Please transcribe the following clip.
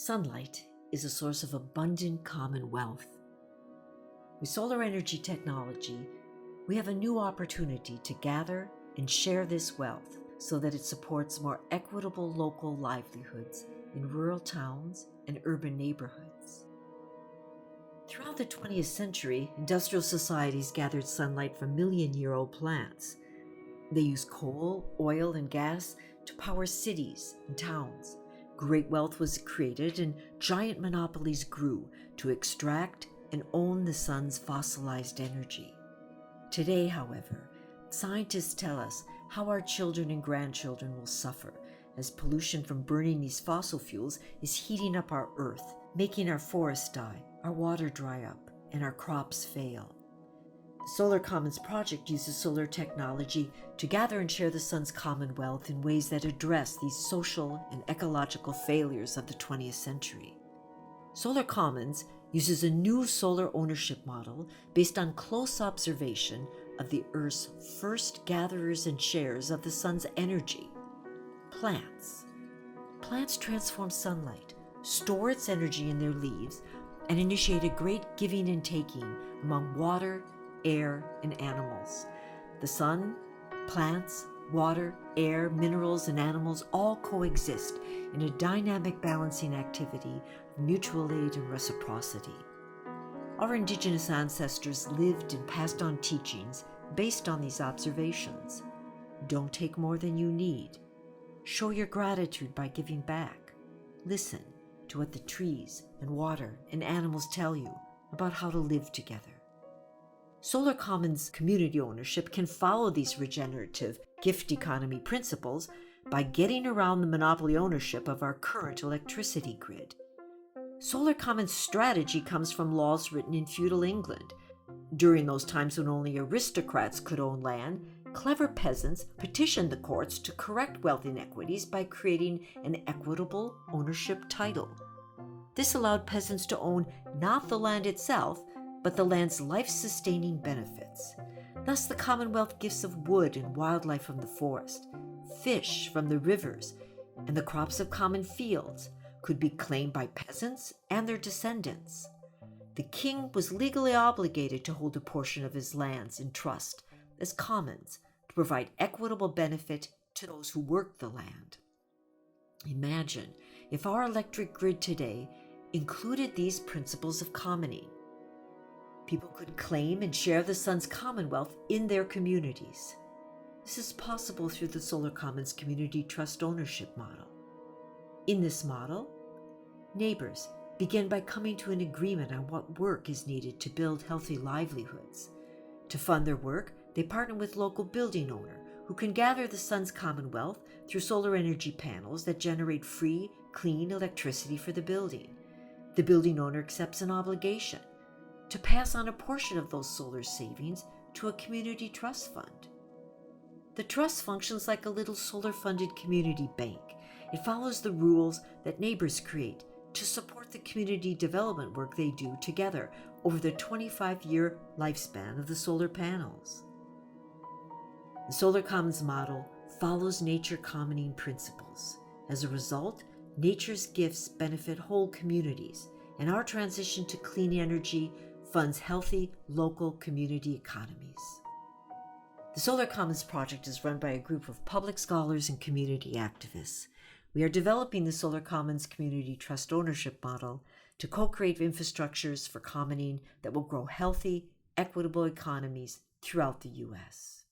Sunlight is a source of abundant common wealth. With solar energy technology, we have a new opportunity to gather and share this wealth so that it supports more equitable local livelihoods in rural towns and urban neighborhoods. Throughout the 20th century, industrial societies gathered sunlight from million-year-old plants. They used coal, oil, and gas to power cities and towns. Great wealth was created and giant monopolies grew to extract and own the sun's fossilized energy. Today, however, scientists tell us how our children and grandchildren will suffer as pollution from burning these fossil fuels is heating up our earth, making our forests die, our water dry up, and our crops fail. The Solar Commons project uses solar technology to gather and share the sun's common wealth in ways that address these social and ecological failures of the 20th century. Solar Commons uses a new solar ownership model based on close observation of the Earth's first gatherers and sharers of the sun's energy, plants. Plants transform sunlight, store its energy in their leaves, and initiate a great giving and taking among water, air, and animals. The sun, plants, water, air, minerals, and animals all coexist in a dynamic balancing activity of mutual aid and reciprocity. Our indigenous ancestors lived and passed on teachings based on these observations. Don't take more than you need. Show your gratitude by giving back. Listen to what the trees and water and animals tell you about how to live together. Solar Commons community ownership can follow these regenerative gift economy principles by getting around the monopoly ownership of our current electricity grid. Solar Commons strategy comes from laws written in feudal England. During those times when only aristocrats could own land, clever peasants petitioned the courts to correct wealth inequities by creating an equitable ownership title. This allowed peasants to own not the land itself, but the land's life-sustaining benefits. Thus, the Commonwealth gifts of wood and wildlife from the forest, fish from the rivers, and the crops of common fields could be claimed by peasants and their descendants. The king was legally obligated to hold a portion of his lands in trust as commons to provide equitable benefit to those who worked the land. Imagine if our electric grid today included these principles of commoning. People could claim and share the sun's commonwealth in their communities. This is possible through the Solar Commons Community Trust Ownership model. In this model, neighbors begin by coming to an agreement on what work is needed to build healthy livelihoods. To fund their work, they partner with local building owner who can gather the sun's commonwealth through solar energy panels that generate free, clean electricity for the building. The building owner accepts an obligation to pass on a portion of those solar savings to a community trust fund. The trust functions like a little solar-funded community bank. It follows the rules that neighbors create to support the community development work they do together over the 25-year lifespan of the solar panels. The Solar Commons model follows nature commoning principles. As a result, nature's gifts benefit whole communities, and our transition to clean energy funds healthy local community economies. The Solar Commons project is run by a group of public scholars and community activists. We are developing the Solar Commons Community Trust Ownership model to co-create infrastructures for commoning that will grow healthy, equitable economies throughout the U.S.